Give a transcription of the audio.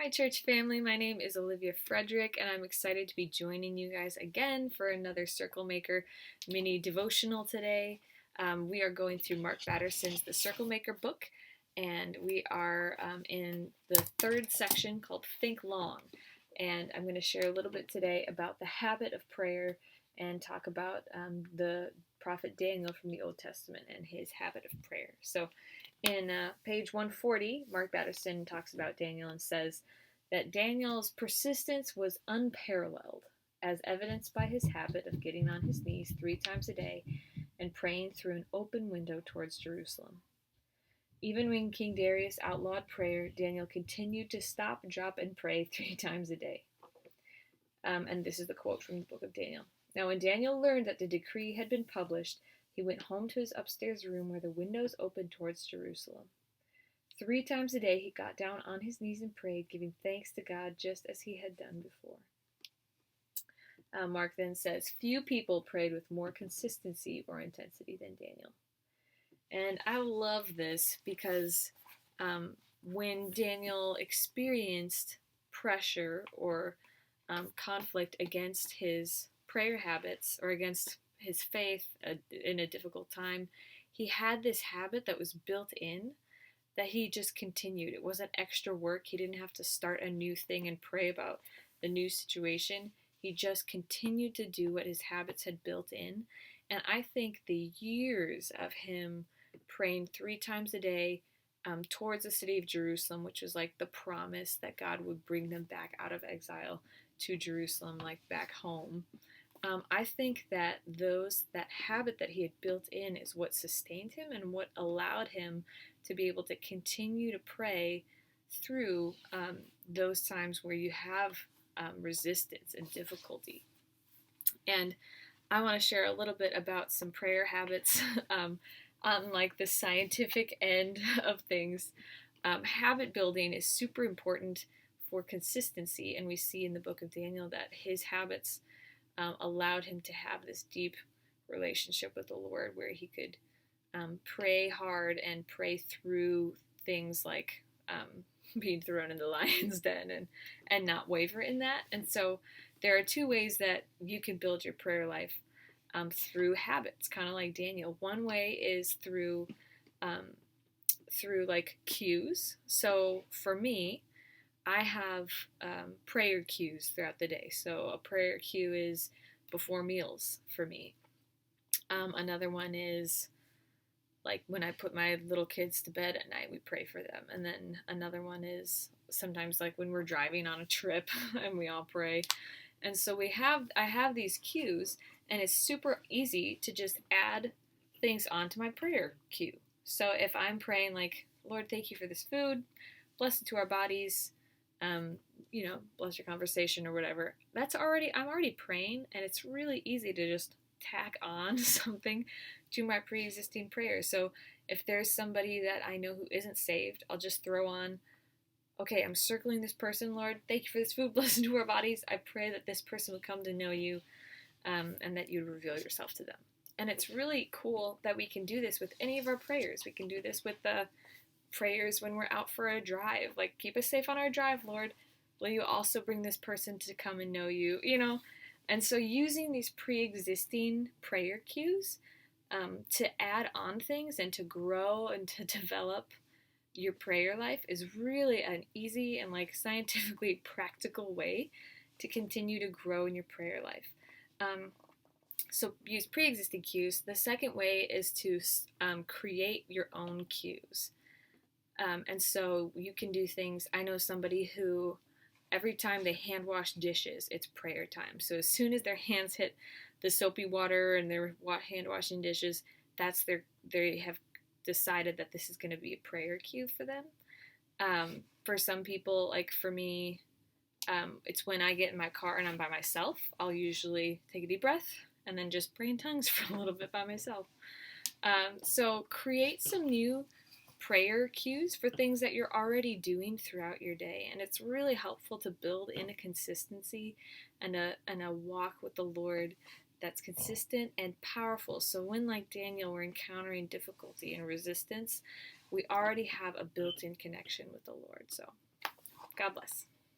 Hi, church family. My name is Olivia Frederick, and I'm excited to be joining you guys again for another Circle Maker mini devotional today. We are going through Mark Batterson's The Circle Maker book, and we are in the third section called Think Long. And I'm going to share a little bit today about the habit of prayer and talk about the prophet Daniel from the Old Testament and his habit of prayer. So, in page 140, Mark Batterson talks about Daniel and says that Daniel's persistence was unparalleled, as evidenced by his habit of getting on his knees 3 times a day and praying through an open window towards Jerusalem. Even when King Darius outlawed prayer, Daniel continued to stop, drop, and pray 3 times a day. And this is the quote from the book of Daniel. Now, when Daniel learned that the decree had been published, he went home to his upstairs room where the windows opened towards Jerusalem. 3 times a day he got down on his knees and prayed, giving thanks to God just as he had done before. Mark then says, few people prayed with more consistency or intensity than Daniel. And I love this because when Daniel experienced pressure or conflict against his prayer habits or against his faith in a difficult time, he had this habit that was built in that he just continued. It wasn't extra work. He didn't have to start a new thing and pray about the new situation. He just continued to do what his habits had built in. And I think the years of him praying 3 times a day towards the city of Jerusalem, which was like the promise that God would bring them back out of exile to Jerusalem, like back home. I think that that habit that he had built in is what sustained him and what allowed him to be able to continue to pray through those times where you have resistance and difficulty. And I want to share a little bit about some prayer habits on like the scientific end of things. Habit building is super important for consistency, and we see in the book of Daniel that his habits allowed him to have this deep relationship with the Lord where he could pray hard and pray through things like being thrown in the lion's den and not waver in that. And so there are 2 ways that you can build your prayer life through habits, kind of like Daniel. One way is through like cues. So for me, I have prayer cues throughout the day. So a prayer cue is before meals for me. Another one is like when I put my little kids to bed at night, we pray for them. And then another one is sometimes like when we're driving on a trip and we all pray. And so I have these cues, and it's super easy to just add things onto my prayer cue. So if I'm praying like, Lord, thank you for this food, bless it to our bodies, bless your conversation or whatever. I'm already praying, and it's really easy to just tack on something to my pre-existing prayer. So if there's somebody that I know who isn't saved, I'll just throw on, okay, I'm circling this person, Lord, thank you for this food, bless it to our bodies. I pray that this person would come to know you, and that you'd reveal yourself to them. And it's really cool that we can do this with any of our prayers. We can do this with the prayers when we're out for a drive, like, keep us safe on our drive, Lord. Will you also bring this person to come and know you, And so using these pre-existing prayer cues to add on things and to grow and to develop your prayer life is really an easy and like scientifically practical way to continue to grow in your prayer life. So use pre-existing cues. The second way is to create your own cues. And so you can do things. I know somebody who every time they hand wash dishes, it's prayer time. So as soon as their hands hit the soapy water and they're hand washing dishes, they have decided that this is going to be a prayer cue for them. For some people, like for me, it's when I get in my car and I'm by myself. I'll usually take a deep breath and then just pray in tongues for a little bit by myself. So create some new prayer cues for things that you're already doing throughout your day, and it's really helpful to build in a consistency and a walk with the Lord that's consistent and powerful. So when, like Daniel, we're encountering difficulty and resistance, we already have a built-in connection with the Lord. So God bless.